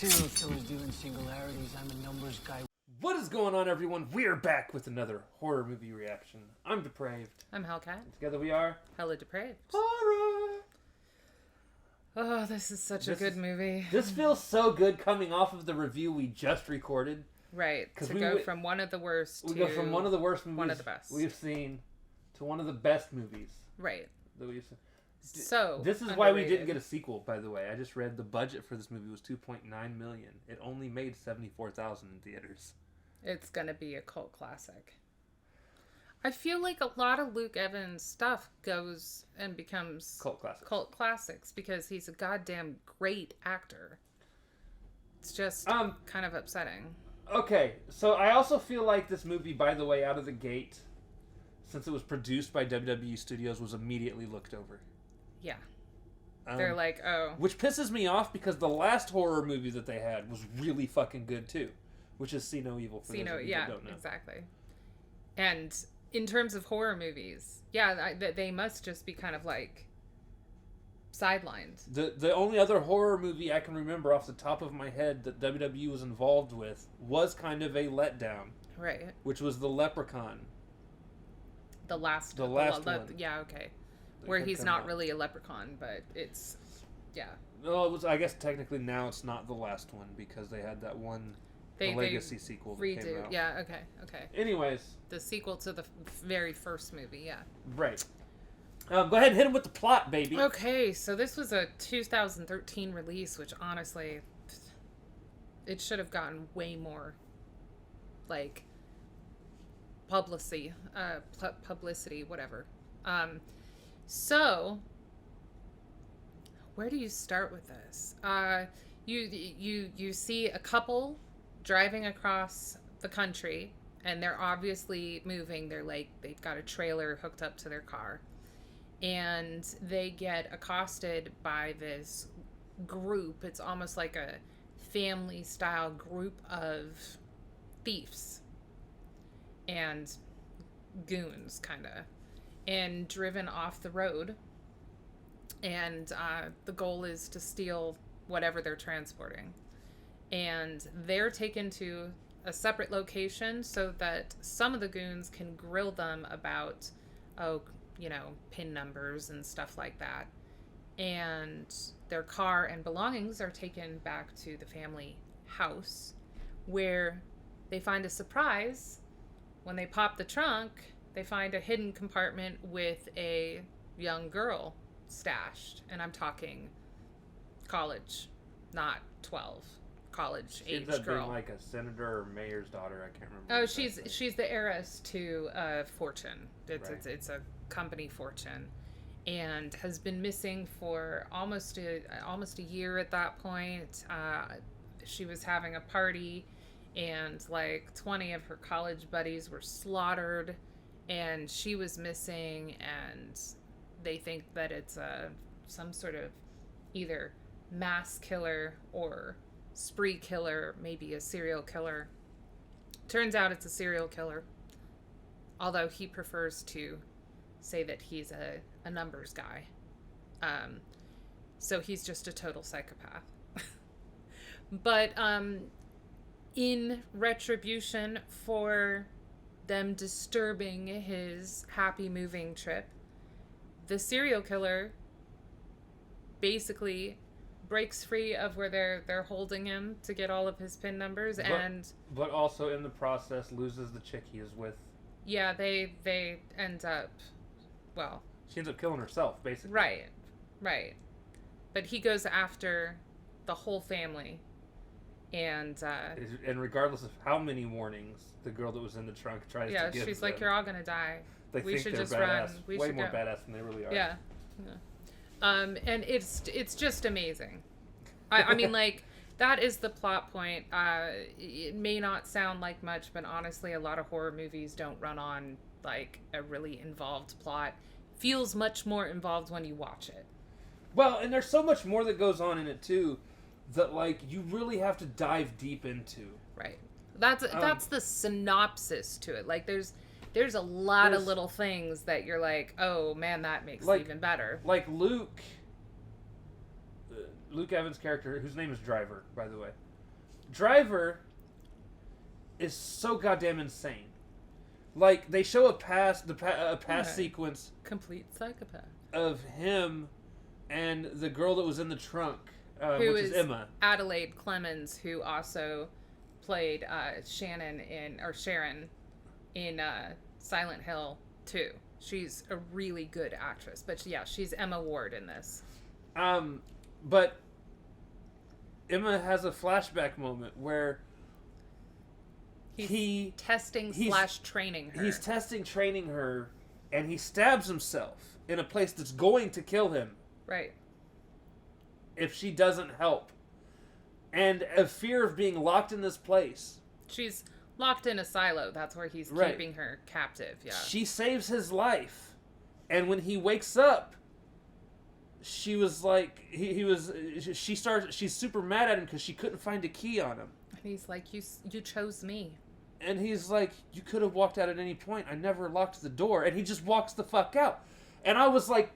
Serial killers deal in singularities. I'm a numbers guy. What is going on, everyone? We're back with another horror movie reaction. I'm Depraved. I'm Hellcat. Together we are... Hella Depraved. Horror! Oh, this is such a good movie. This feels so good coming off of the review we just recorded. Right. To go from one of the worst we to... go from one of the worst movies one of the best we've seen to one of the best movies. Right. That we've seen. So this is why we didn't get a sequel, by the way. I just read the budget for this movie was $2.9 million. It only made $74,000 in theaters. It's gonna be a cult classic. I feel like a lot of Luke Evans stuff goes and becomes cult classics because he's a goddamn great actor. It's just kind of upsetting. Okay, so I also feel like this movie, by the way, out of the gate, since it was produced by WWE Studios, was immediately looked over. Yeah. They're like, oh. Which pisses me off because the last horror movie that they had was really fucking good too. Which is See No Evil for those of you that don't know. Exactly. And in terms of horror movies, yeah, they must just be kind of like sidelined. The only other horror movie I can remember off the top of my head that WWE was involved with was kind of a letdown. Right. Which was The Leprechaun. The last one. Yeah, okay. Where he's not really a leprechaun, but it's, yeah. No, it was. I guess technically now it's not the last one because they had that one the Legacy sequel that came out. Yeah, okay. Anyways. The sequel to the very first movie, yeah. Right. Go ahead and hit him with the plot, baby. Okay, so this was a 2013 release, which honestly, it should have gotten way more, like, publicity, whatever. So, where do you start with this? You see a couple driving across the country, and they're obviously moving. They've got a trailer hooked up to their car, and they get accosted by this group. It's almost like a family-style group of thieves and goons, kind of, and driven off the road. And the goal is to steal whatever they're transporting. And they're taken to a separate location so that some of the goons can grill them about, PIN numbers and stuff like that. And their car and belongings are taken back to the family house, where they find a surprise. When they pop the trunk, they find a hidden compartment with a young girl stashed. And I'm talking college, not 12. College age girl. She ends up being like a senator or mayor's daughter. I can't remember. Oh, she's the heiress to Fortune. It's a company, Fortune, and has been missing for almost a year at that point. She was having a party, and like 20 of her college buddies were slaughtered, and she was missing. And they think that it's some sort of either mass killer or spree killer, maybe a serial killer. Turns out it's a serial killer, although he prefers to say that he's a numbers guy. So he's just a total psychopath. But in retribution for them disturbing his happy moving trip, the serial killer basically breaks free of where they're holding him to get all of his PIN numbers, but also in the process loses the chick he is with. Yeah, they end up, well, she ends up killing herself, basically. Right. But he goes after the whole family, and regardless of how many warnings the girl that was in the trunk tries to give she's like, you're all gonna die. We should just run. Way more badass than they really are. Yeah. And it's just amazing. I mean, like, that is the plot point. It may not sound like much, but honestly, a lot of horror movies don't run on, like, a really involved plot. Feels much more involved when you watch it. Well, and there's so much more that goes on in it, too, that, like, you really have to dive deep into. Right. That's the synopsis to it. Like, there's a lot of little things that you're like, oh man, that makes it even better. Like Luke Evans' character, whose name is Driver, by the way. Driver is so goddamn insane. Like, they show a past Right. sequence Complete psychopath. of him and the girl that was in the trunk, Who which is Emma. Adelaide Clemens, who also played Sharon in Silent Hill 2. She's a really good actress. But yeah, she's Emma Ward in this. But Emma has a flashback moment where He's testing / training her. He's training her, and he stabs himself in a place that's going to kill him Right. if she doesn't help. And a fear of being locked in this place. She's locked in a silo. That's where he's Right. keeping her captive. Yeah. She saves his life. And when he wakes up, she was like, she's super mad at him because she couldn't find a key on him. And he's like, you chose me. And he's like, you could have walked out at any point. I never locked the door. And he just walks the fuck out. And I was like,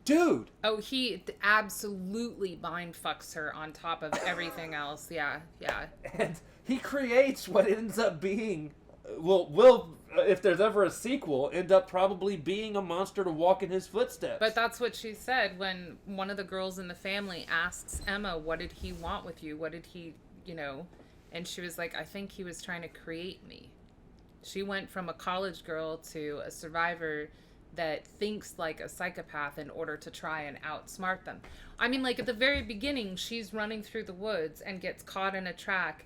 dude. Oh, he absolutely mind fucks her on top of everything else. Yeah, yeah. And he creates what ends up being, will if there's ever a sequel, end up probably being a monster to walk in his footsteps. But that's what she said when one of the girls in the family asks Emma, what did he want with you? What did he, And she was like, I think he was trying to create me. She went from a college girl to a survivor that thinks like a psychopath in order to try and outsmart them. I mean, like at the very beginning, she's running through the woods and gets caught in a trap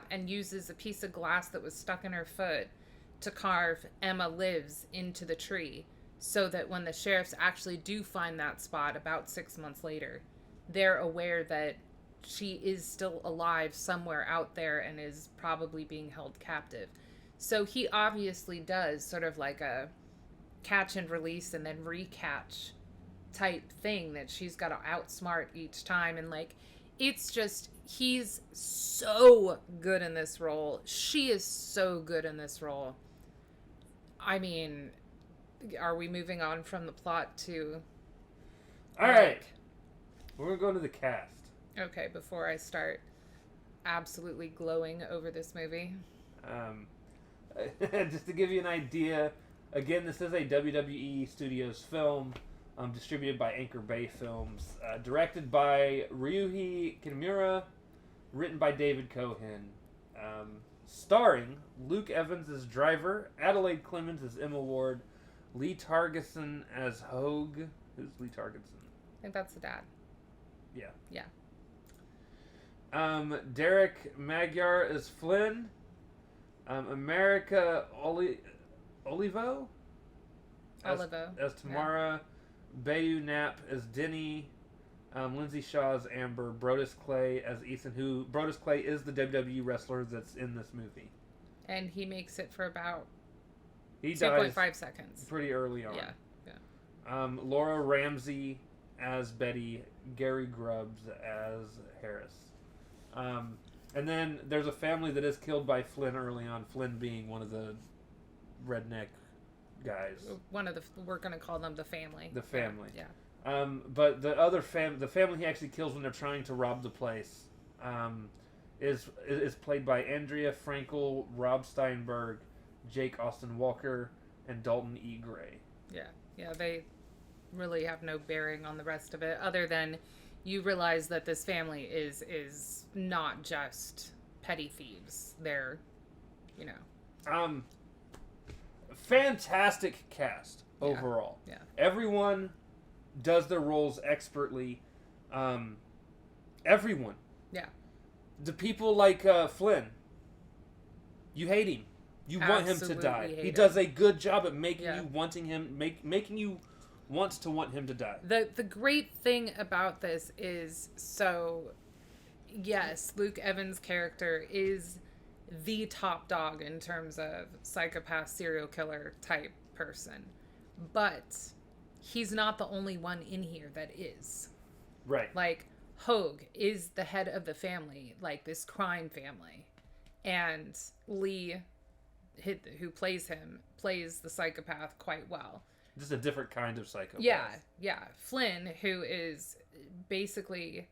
and uses a piece of glass that was stuck in her foot to carve Emma Lives into the tree so that when the sheriffs actually do find that spot about 6 months later, they're aware that she is still alive somewhere out there and is probably being held captive. So he obviously does sort of like a catch and release and then recatch type thing that she's got to outsmart each time. And like, it's just, he's so good in this role. She is so good in this role. I mean, are we moving on from the plot to... All right. We're going to go into the cast. Okay, before I start absolutely glowing over this movie. Just to give you an idea, again, this is a WWE Studios film, distributed by Anchor Bay Films, directed by Ryuhei Kitamura, written by David Cohen, starring Luke Evans as Driver, Adelaide Clemens as Emma Ward, Lee Targison as Hogue. Who's Lee Targison? I think that's the dad. Yeah. Yeah. Derek Magyar as Flynn. America Olivo as Tamara. Yeah. Bayu Knapp as Denny. Lindsay Shaw as Amber. Brodus Clay as Ethan, who Brodus Clay is the WWE wrestler that's in this movie. And he makes it for about 2.5 seconds. Pretty early on. Yeah. Laura Ramsey as Betty. Gary Grubbs as Harris. And then there's a family that is killed by Flynn early on. Flynn being one of the redneck guys. We're going to call them the family. The family. Yeah. But the other the family he actually kills when they're trying to rob the place, is played by Andrea Frankel, Rob Steinberg, Jake Austin Walker, and Dalton E. Gray. Yeah. Yeah, they really have no bearing on the rest of it, other than you realize that this family is not just petty thieves. They're, fantastic cast overall. Yeah. Everyone does their roles expertly. Everyone. Yeah. The people like Flynn, you hate him. You want him to die. He does a good job at making you making you want him to die. The great thing about this is, yes, Luke Evans' character is the top dog in terms of psychopath serial killer type person, but he's not the only one in here that is. Right. Like, Hogue is the head of the family, like this crime family, and Lee, who plays him, plays the psychopath quite well. Just a different kind of psychopath. Yeah. Flynn, who is basically...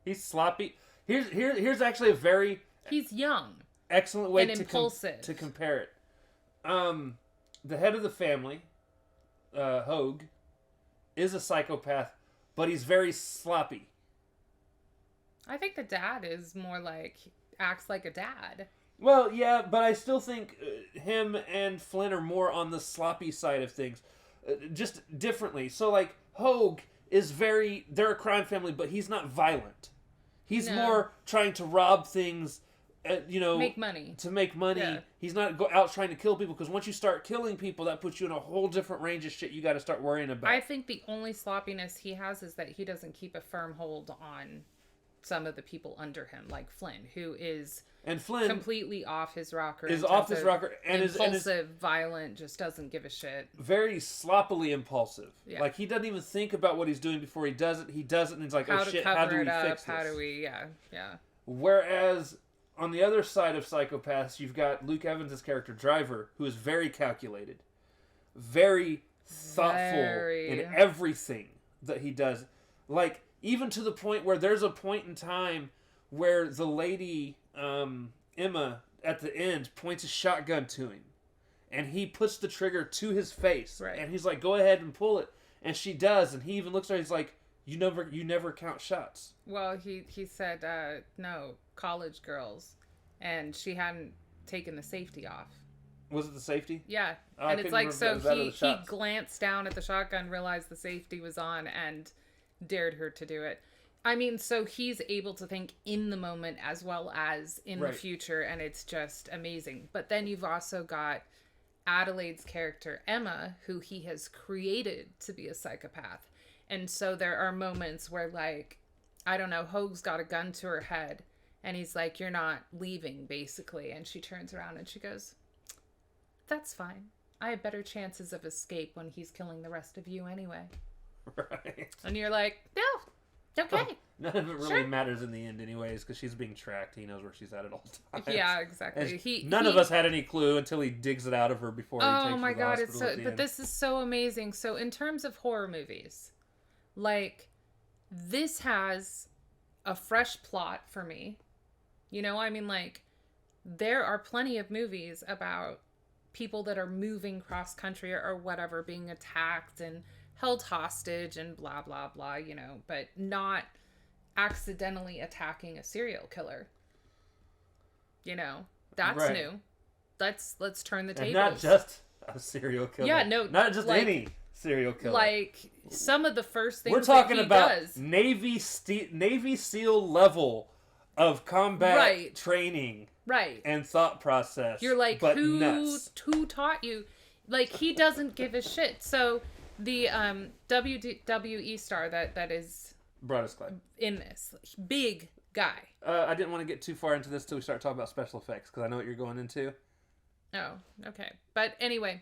He's sloppy. Here's actually a very He's young. excellent way And to impulsive. to compare it. The head of the family, Hogue, is a psychopath, but he's very sloppy. I think the dad is more like, acts like a dad. Well, yeah, but I still think him and Flynn are more on the sloppy side of things, just differently. So, like, Hogue is they're a crime family, but he's not violent. He's No. more trying to rob things, Make money. to make money. Yeah. He's not out trying to kill people, because once you start killing people, that puts you in a whole different range of shit you got to start worrying about. I think the only sloppiness he has is that he doesn't keep a firm hold on some of the people under him, like Flynn, who is and Flynn completely off his rocker. is in off terms his of rocker and is impulsive, violent, just doesn't give a shit. very sloppily impulsive. Yeah. Like, he doesn't even think about what he's doing before he does it. He does it, and he's like, How oh to shit, cover how do it we up? fix this? How do we? Yeah. Whereas on the other side of psychopaths, you've got Luke Evans' character Driver, who is very calculated, very thoughtful in everything that he does. Like, even to the point where there's a point in time where the lady, Emma, at the end, points a shotgun to him. And he puts the trigger to his face. Right. And he's like, go ahead and pull it. And she does. And he even looks at her, he's like, you never count shots. Well, he said no, college girls, and she hadn't taken the safety off. Was it the safety? Yeah, I and it's couldn't like, remember so if that was the he shots. glanced down at the shotgun, realized the safety was on, and dared her to do it. I mean, so he's able to think in the moment as well as in the Right. future, and it's just amazing. But then you've also got Adelaide's character, Emma, who he has created to be a psychopath. And so there are moments where, like, I don't know, Hogue's got a gun to her head, and he's like, you're not leaving, basically. And she turns around and she goes, that's fine. I have better chances of escape when he's killing the rest of you anyway. Right. And you're like, no, okay. None of it really Sure. matters in the end anyways, because she's being tracked. He knows where she's at all times. Yeah, exactly. And none of us had any clue until he digs it out of her before he takes her Oh to my the god, it's hospital so. at the But end. this is so amazing. So in terms of horror movies, like, this has a fresh plot for me. You know, I mean, like, there are plenty of movies about people that are moving cross country or whatever, being attacked and held hostage and blah blah blah, you know, but not accidentally attacking a serial killer. You know, that's Right. new. Let's turn the tables. And not just a serial killer. Yeah, no, not just like- any serial killer. Like, some of the first things We're talking that he about does. Navy SEAL level of combat Right. training Right. and thought process. You're like, but who nuts. taught you? Like, he doesn't give a shit. So the WWE star that is Brodus Clay. in this, big guy. I didn't want to get too far into this till we start talking about special effects, because I know what you're going into. Oh, okay. But anyway,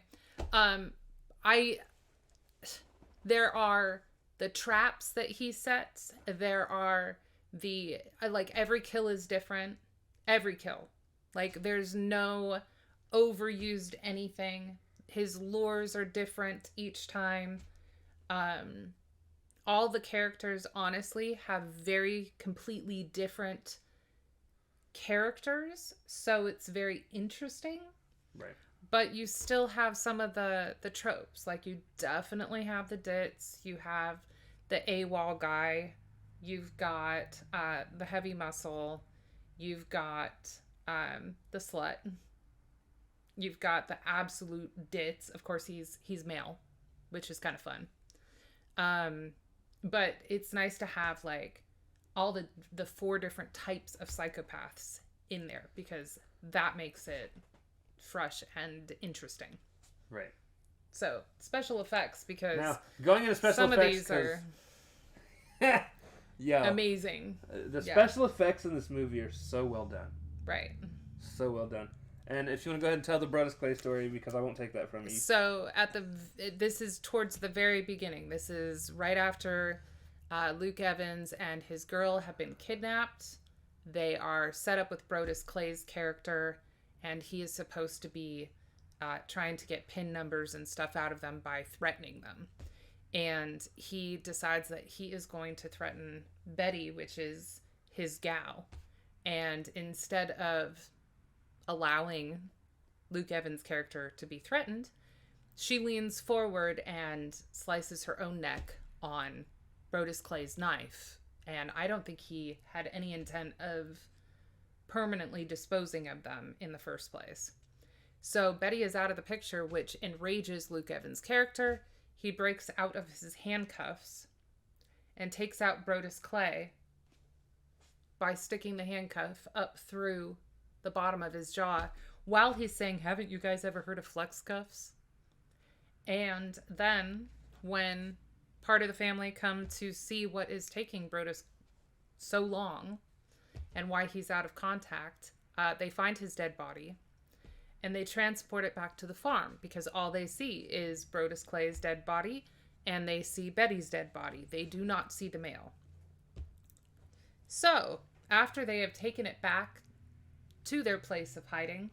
there are the traps that he sets. There are like, every kill is different. Every kill. Like, there's no overused anything. His lures are different each time. All the characters, honestly, have very completely different characters. So it's very interesting. Right. But you still have some of the tropes. Like, you definitely have the ditz. You have the AWOL guy. You've got the heavy muscle. You've got the slut. You've got the absolute ditz. Of course, he's male, which is kind of fun. But it's nice to have, like, all the 4 different types of psychopaths in there, because that makes it fresh and interesting. Right. So, special effects, because Now, going into special some of effects, these are 'cause- yeah, amazing. the Yeah. special effects in this movie are so well done. Right. So well done. And if you want to go ahead and tell the Brodus Clay story, because I won't take that from you. So, this is towards the very beginning. This is right after Luke Evans and his girl have been kidnapped. They are set up with Brodus Clay's character, and he is supposed to be trying to get PIN numbers and stuff out of them by threatening them. And he decides that he is going to threaten Betty, which is his gal. And instead of allowing Luke Evans' character to be threatened, she leans forward and slices her own neck on Brodus Clay's knife. And I don't think he had any intent of permanently disposing of them in the first place. So Betty is out of the picture, which enrages Luke Evans' character. He breaks out of his handcuffs and takes out Brodus Clay by sticking the handcuff up through the bottom of his jaw while he's saying, "Haven't you guys ever heard of flex cuffs?" And then when part of the family come to see what is taking Brodus so long and why he's out of contact, they find his dead body and they transport it back to the farm because all they see is Brodus Clay's dead body and they see Betty's dead body. They do not see the male. So, after they have taken it back to their place of hiding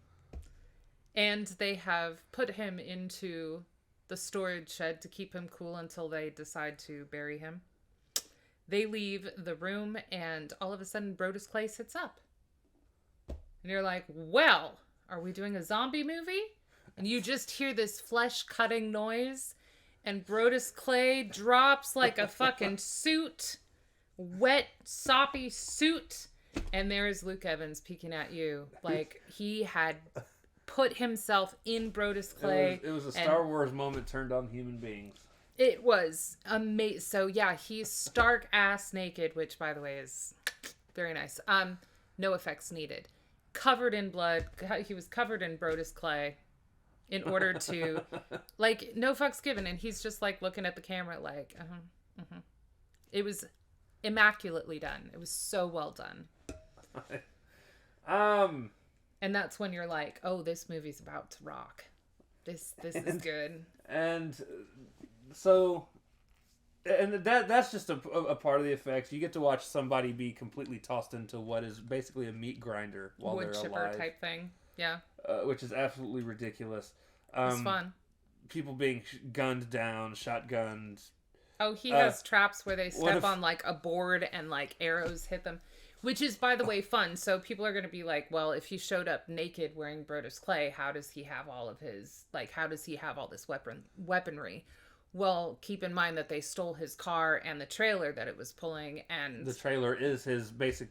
and they have put him into the storage shed to keep him cool until they decide to bury him, they leave the room and all of a sudden Brodus Clay sits up. And you're like, well, are we doing a zombie movie? And you just hear this flesh-cutting noise and Brodus Clay drops like a fucking suit, wet, soppy suit. And there is Luke Evans peeking at you like he had put himself in Brodus Clay. It was a Star Wars moment turned on human beings. It was amazing. So yeah, he's stark ass naked, which by the way is very nice. No effects needed. Covered in blood. He was covered in Brodus Clay in order to, like, no fucks given. And he's just like looking at the camera like, It was immaculately done. It was so well done. And that's when you're like, oh, this movie's about to rock. This is good. And so, and that's just a part of the effects. You get to watch somebody be completely tossed into what is basically a meat grinder while Wood they're chipper alive, type thing. Yeah. Which is absolutely ridiculous. It's fun. People being gunned down, shotgunned. Oh, he has traps where they step if- on like a board and like arrows hit them, which is, by the way, fun. So people are going to be like, well, if he showed up naked wearing Brodus Clay, how does he have all of his, like, how does he have all this weaponry? Well, keep in mind that they stole his car and the trailer that it was pulling, and The trailer is his basic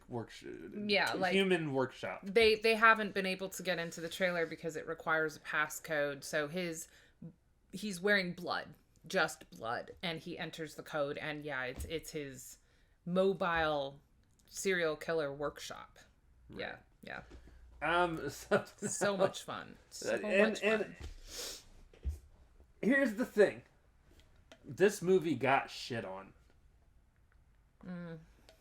human workshop. They haven't been able to get into the trailer because it requires a passcode. So he's wearing blood, just blood, and he enters the code, and yeah, it's his mobile serial killer workshop. Right. Yeah. So much fun. So much fun. And here's the thing. This movie got shit on.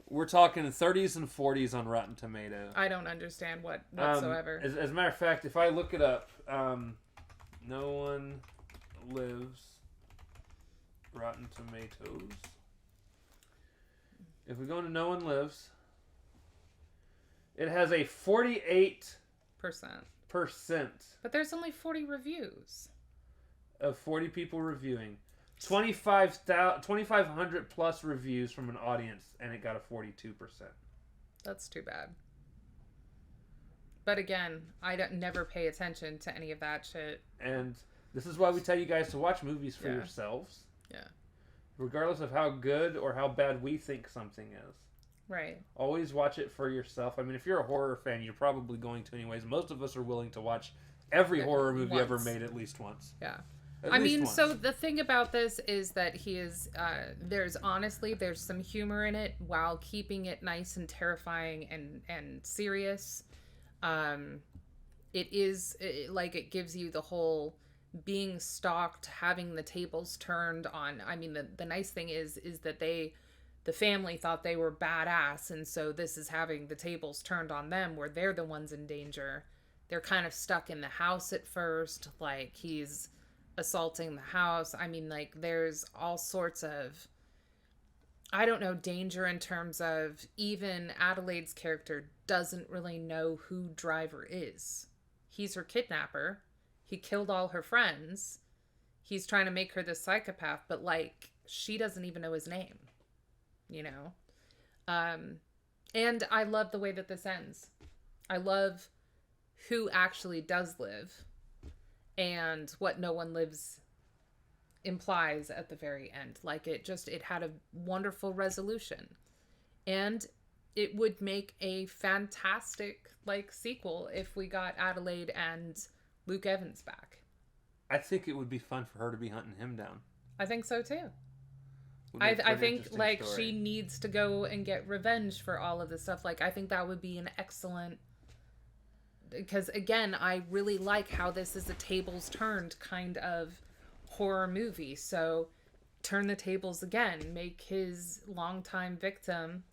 We're talking 30s and 40s on Rotten Tomato. I don't understand whatsoever. As a matter of fact, if I look it up, No One Lives, Rotten Tomatoes. If we go into No One Lives, it has a 48% But there's only 40 reviews. of 40 people reviewing. 2,500 plus reviews from an audience, and it got a 42%. That's too bad. But again, I never pay attention to any of that shit. And this is why we tell you guys to watch movies for yourselves. Yeah. Regardless of how good or how bad we think something is. Right. Always watch it for yourself. I mean, if you're a horror fan, you're probably going to anyways. Most of us are willing to watch every horror movie ever made at least once. Yeah. At least once. So the thing about this is that he is, there's some humor in it while keeping it nice and terrifying and serious. It gives you the whole being stalked, having the tables turned on. I mean, the nice thing is that the family thought they were badass, and so this is having the tables turned on them where they're the ones in danger. They're kind of stuck in the house at first, like he's assaulting the house. I mean, like, there's all sorts of, I don't know, danger in terms of even Adelaide's character doesn't really know who Driver is. He's her kidnapper. He killed all her friends. He's trying to make her this psychopath, but, like, she doesn't even know his name, you know? And I love the way that this ends. I love who actually does live and what no one lives implies at the very end. Like it had a wonderful resolution. And it would make a fantastic like sequel if we got Adelaide and Luke Evans back. I think it would be fun for her to be hunting him down. I think so too. Would be a I pretty think interesting like story. she needs to go and get revenge for all of this stuff. Like I think that would be an excellent, because again, I really like how this is a tables turned kind of horror movie. So turn the tables again, make his longtime victim,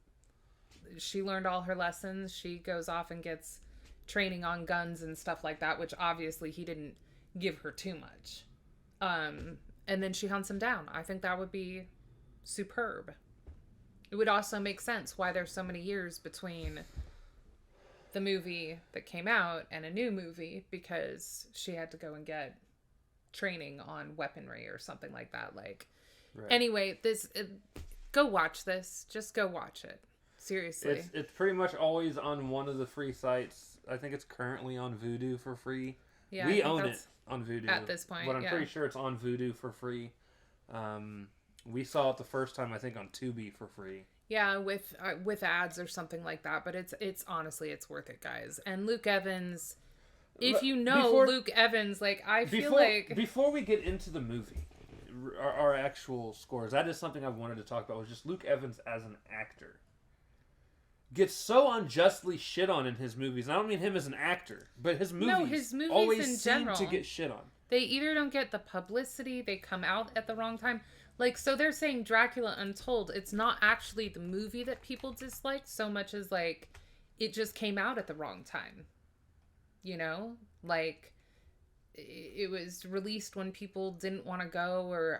she learned all her lessons. She goes off and gets training on guns and stuff like that, which obviously he didn't give her too much. And then she hunts him down. I think that would be superb. It would also make sense why there's so many years between the movie that came out and a new movie, because she had to go and get training on weaponry or something like that. Like, Right. anyway, go watch this. Just go watch it. Seriously. It's pretty much always on one of the free sites. I think it's currently on Vudu for free. Yeah, I we think own it that's on Vudu at this point, but I'm yeah. pretty sure it's on Vudu for free. We saw it the first time, I think, on Tubi for free. Yeah, with ads or something like that. But it's honestly, it's worth it, guys. And Luke Evans, if you know Luke Evans, like I feel like before we get into the movie, our actual scores, that is something I've wanted to talk about. Was just Luke Evans as an actor gets so unjustly shit on in his movies. And I don't mean him as an actor, but his movies, his movies always in seem general. to get shit on. they either don't get the publicity, they come out at the wrong time. Like, so they're saying Dracula Untold, it's not actually the movie that people dislike so much as, like, it just came out at the wrong time. You know? Like, it was released when people didn't want to go, or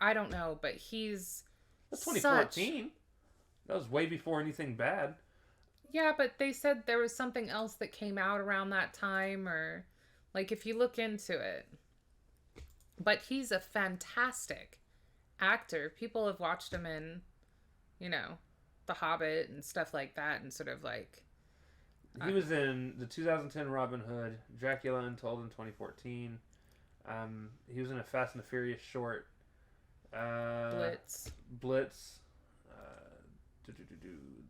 I don't know, but he's That's 2014. That was way before anything bad. Yeah, but they said there was something else that came out around that time, or, like, if you look into it. But he's a fantastic actor. People have watched him in, you know, The Hobbit and stuff like that, and sort of like... He was in the 2010 Robin Hood, Dracula Untold in 2014. He was in a Fast and the Furious short. Blitz.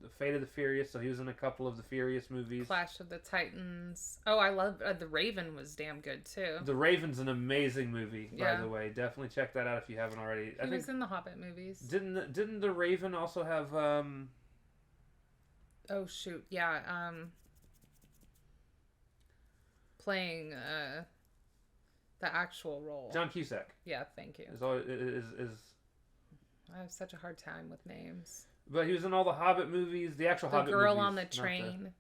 The Fate of the Furious. So he was in a couple of the Furious movies. Clash of the Titans. Oh, I love... The Raven was damn good, too. The Raven's an amazing movie, by Yeah. the way. Definitely check that out if you haven't already. He was in the Hobbit movies. Didn't the Raven also have Oh, shoot. Yeah, playing the actual role. John Cusack? Yeah, thank you. Is I have such a hard time with names. But he was in all the Hobbit movies, the actual The Hobbit Girl movies, on the not Train.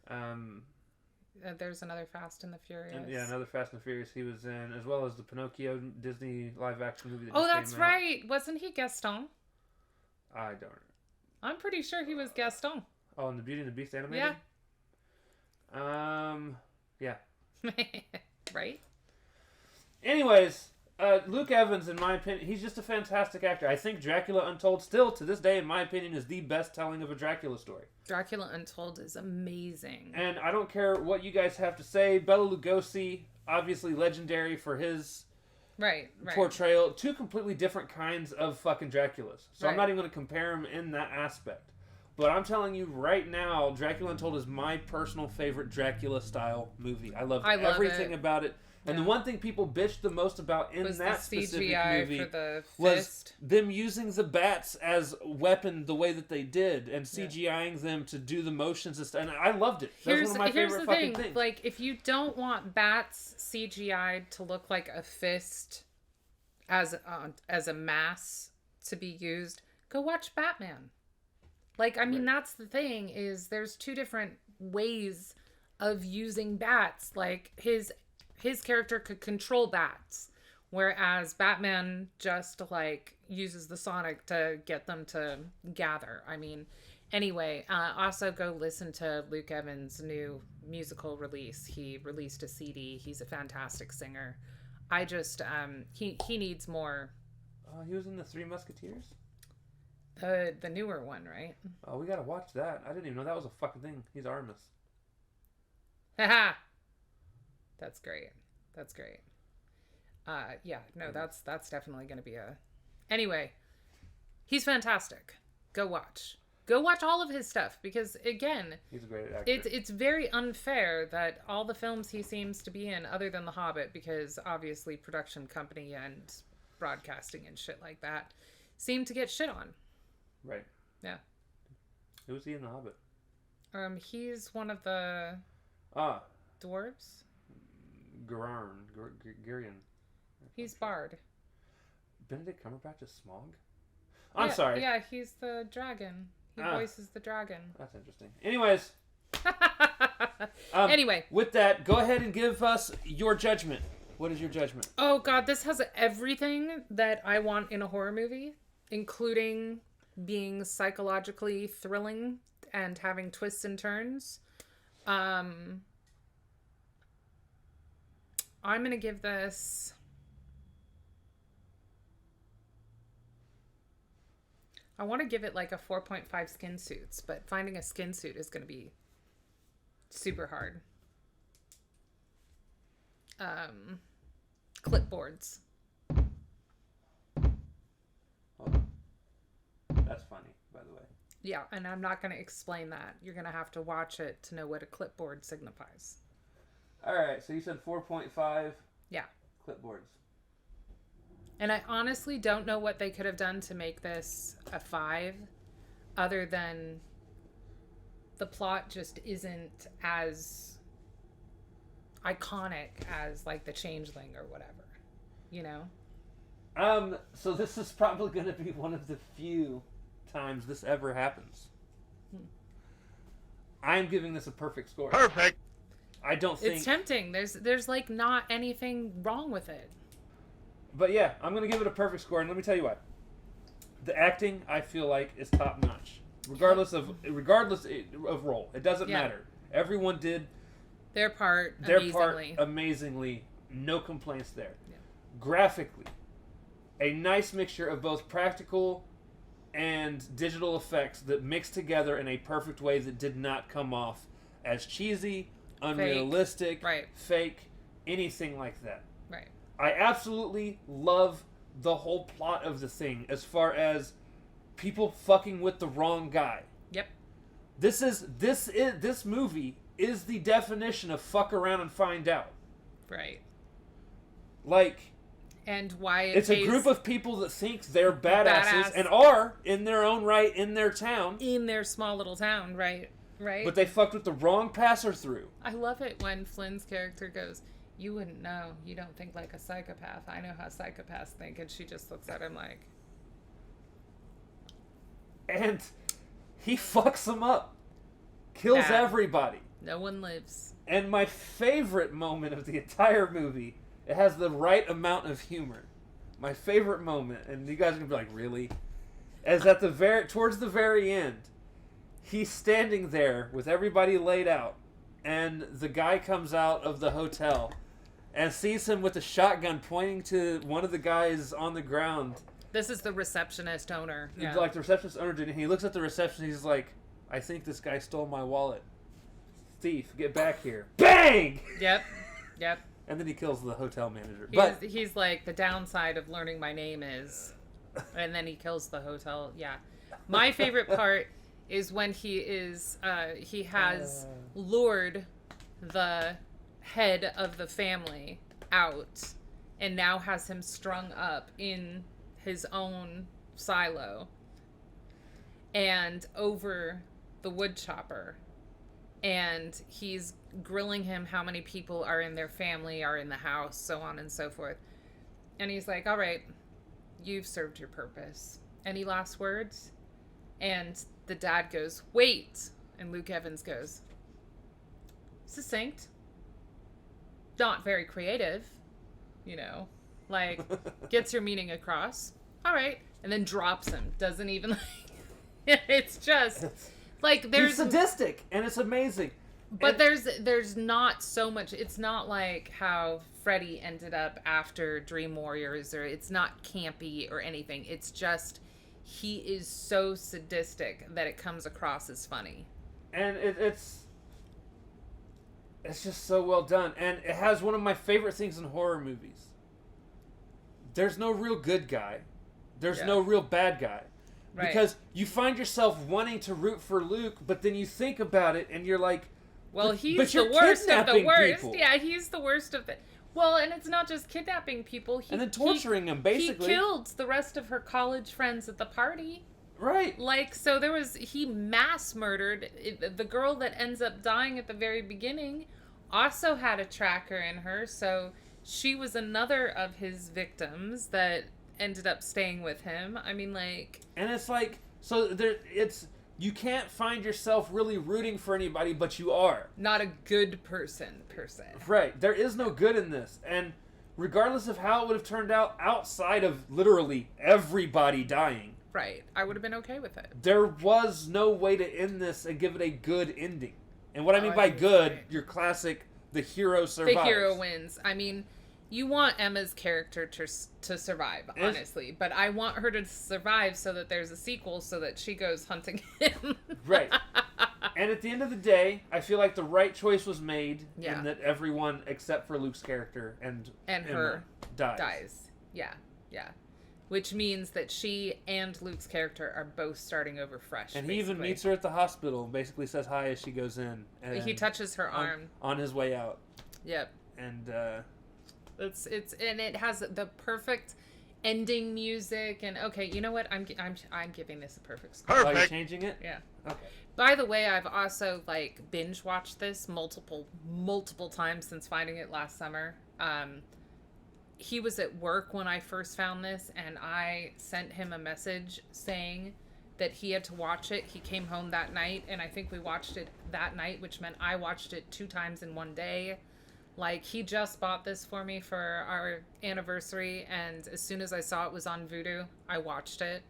The, There's another Fast and the Furious. another Fast and the Furious he was in, as well as the Pinocchio Disney live action movie. That Oh, just that's came out. right. Wasn't he Gaston? I don't know. I'm pretty sure he was Gaston. Oh, and the Beauty and the Beast animated. Yeah. Right? Anyways, Luke Evans, in my opinion, he's just a fantastic actor. I think Dracula Untold, still to this day, in my opinion, is the best telling of a Dracula story. Dracula Untold is amazing. And I don't care what you guys have to say. Bela Lugosi, obviously legendary for his Right. portrayal. Two completely different kinds of fucking Draculas. So I'm Right. not even going to compare them in that aspect. But I'm telling you right now, Dracula Untold is my personal favorite Dracula-style movie. I love everything it. about it. And the one thing people bitched the most about in Was that the specific CGI movie for the was fist. them using the bats as weapon the way that they did, and CGIing them to do the motions and stuff. And I loved it. That was one of my Here's favorite the fucking thing. things. Like, if you don't want bats CGI'd to look like a fist as a mass to be used, go watch Batman. Like, I mean, that's the thing, is there's two different ways of using bats. Like, his character could control bats, whereas Batman just, like, uses the sonic to get them to gather. I mean, anyway, also go listen to Luke Evans' new musical release. He released a CD. He's a fantastic singer. I just, he needs more. He was in the Three Musketeers? The newer one, right? Oh, we gotta watch that. I didn't even know that was a fucking thing. He's Artemis. Haha. That's great. That's great. Yeah, no, that's definitely going to be a. Anyway, he's fantastic. Go watch. Go watch all of his stuff because again, He's a great actor. it's very unfair that all the films he seems to be in, other than The Hobbit, because obviously production company and broadcasting and shit like that, seem to get shit on. Right. Yeah. Who was he in The Hobbit? He's one of the Ah, dwarves. Girion. He's Bard. Benedict Cumberbatch is Smaug? I'm Yeah, sorry. Yeah, he's the dragon. He voices the dragon. That's interesting. Anyways, Anyway. with that, go ahead and give us your judgment. What is your judgment? Oh god, this has everything that I want in a horror movie, including being psychologically thrilling and having twists and turns. I'm gonna give this. I want to give it like a 4.5 skin suits, but finding a skin suit is going to be super hard. Clipboards. Hold on. That's funny, by the way. Yeah, and I'm not going to explain that. You're going to have to watch it to know what a clipboard signifies. All right, so you said 4.5. Yeah. Clipboards. And I honestly don't know what they could have done to make this a 5, other than the plot just isn't as iconic as like The Changeling or whatever, you know? So this is probably going to be one of the few times this ever happens. I'm giving this a perfect score. Perfect. I don't think... It's tempting. There's like not anything wrong with it. But yeah, I'm going to give it a perfect score, and let me tell you why. The acting, I feel like, is top notch. Regardless of role. It doesn't matter. Everyone did Their part amazingly. No complaints there. Yeah. Graphically, a nice mixture of both practical and digital effects that mixed together in a perfect way that did not come off as cheesy, unrealistic, fake, anything like that. Right. I absolutely love the whole plot of the thing as far as people fucking with the wrong guy. Yep. This movie is the definition of fuck around and find out. Right. Like, and why it's a group of people that think they're badasses and are in their own right in their town, in their small little town, right? But they fucked with the wrong passer through. I love it when Flynn's character goes, "You wouldn't know. You don't think like a psychopath. I know how psychopaths think." And she just looks at him like... And he fucks them up. Kills everybody. No one lives. And my favorite moment of the entire movie, it has the right amount of humor. My favorite moment, and you guys are going to be like, really? Is at towards the very end, he's standing there with everybody laid out, and the guy comes out of the hotel and sees him with a shotgun pointing to one of the guys on the ground. This is the receptionist owner. Yeah. Like the receptionist owner did, and he looks at the receptionist, he's like, "I think this guy stole my wallet. Thief, get back here." Bang! Yep. And then he kills the hotel manager. He's like, the downside of learning my name is... And then he kills the hotel. Yeah. My favorite part is when he has lured the head of the family out and now has him strung up in his own silo and over the wood chopper, and he's grilling him how many people are in their family, are in the house, so on and so forth. And he's like, "All right, you've served your purpose. Any last words?" And the dad goes, "Wait." And Luke Evans goes, "Succinct. Not very creative. You know, like, gets your meaning across. All right." And then drops him. Doesn't even, like, it's just, like, there's... He's sadistic, and it's amazing. But there's not so much. It's not like how Freddy ended up after Dream Warriors, or it's not campy or anything. It's just he is so sadistic that it comes across as funny. And it's just so well done. And it has one of my favorite things in horror movies. There's no real good guy. There's no real bad guy. Right. Because you find yourself wanting to root for Luke, but then you think about it and you're like, well, but he's you're the worst of the kidnapping worst. people. Yeah, he's the worst of the... Well, and it's not just kidnapping people. And then torturing them, basically. He killed the rest of her college friends at the party. Right. Like, so he mass murdered. The girl that ends up dying at the very beginning also had a tracker in her, so she was another of his victims that ended up staying with him. I mean, like... And it's like, so you can't find yourself really rooting for anybody, but you are. Not a good person, per se. Right. There is no good in this. And regardless of how it would have turned out, outside of literally everybody dying, Right. I would have been okay with it. there was no way to end this and give it a good ending. And what I mean I by think good, right. your classic, the hero survives. The hero wins. I mean, you want Emma's character to survive, honestly. But I want her to survive so that there's a sequel so that she goes hunting him. Right. And at the end of the day, I feel like the right choice was made Yeah. in that everyone except for Luke's character and And Emma her dies. Yeah. Yeah. Which means that she and Luke's character are both starting over fresh. And he even basically. meets her at the hospital and basically says hi as she goes in. And He touches her arm. on his way out. Yep. And It's and it has the perfect ending music. And okay, you know what? I'm giving this a perfect score. are you changing it? Yeah. Okay. By the way, I've also like binge watched this multiple times since finding it last summer. He was at work when I first found this, and I sent him a message saying that he had to watch it. He came home that night, and I think we watched it that night, which meant I watched it 2 times in one day. Like, he just bought this for me for our anniversary, and as soon as I saw it was on Vudu, I watched it.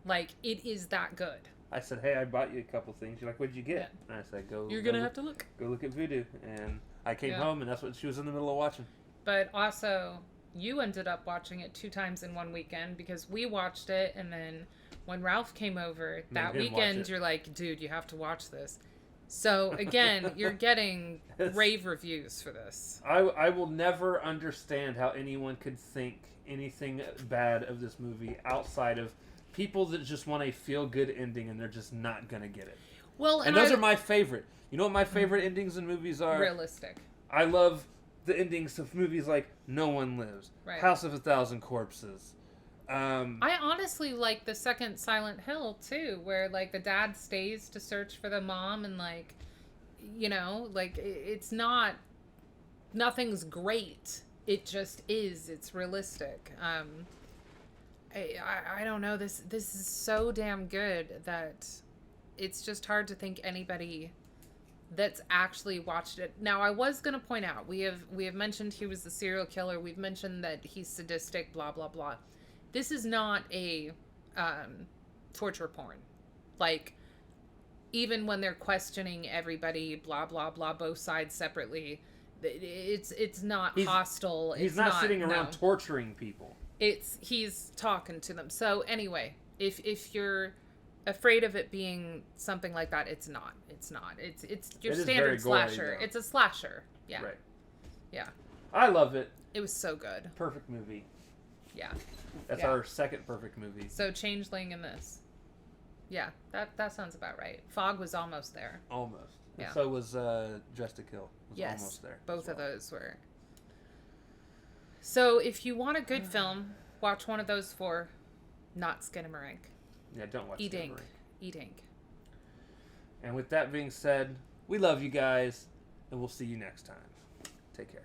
Like, it is that good. I said, hey, I bought you a couple things. You're like, what'd you get? And I said, You're gonna have to look. Go look at Voodoo. And I came Yeah. home, and that's what she was in the middle of watching. But also, you ended up watching it 2 times in one weekend because we watched it, and then when Ralph came over that Made him watch weekend, it. you're like, dude, you have to watch this. So again, you're getting rave reviews for this. I will never understand how anyone could think anything bad of this movie outside of people that just want a feel-good ending and they're just not going to get it. Well, And those are my favorite. You know what my favorite endings in movies are? realistic. I love the endings of movies like No One Lives, Right. House of a Thousand Corpses. I honestly like the second Silent Hill too, where like the dad stays to search for the mom, and like, you know, like it's not, nothing's great. It just is. It's realistic. I don't know. This is so damn good that it's just hard to think anybody that's actually watched it. Now, I was going to point out, we have mentioned he was the serial killer. We've mentioned that he's sadistic, blah, blah, blah. This is not a torture porn. Like, even when they're questioning everybody, blah, blah, blah, both sides separately, it's not hostile. He's it's not sitting around no. torturing people. He's talking to them. So anyway, if you're afraid of it being something like that, it's not. It's your It is standard very gory, slasher. though. It's a slasher. Yeah. Right. Yeah. I love it. It was so good. Perfect movie. Yeah. That's Yeah. our second perfect movie. So Changeling and this. Yeah, that sounds about right. Fog was almost there. Almost. Yeah. And so was Dressed to Kill. Was Yes. almost there. Both as of well. those were. So if you want a good film, watch one of those 4. Not Skinamarink. Yeah, don't watch Eat Ink. Skinamarink. Eat Ink. And with that being said, we love you guys, and we'll see you next time. Take care.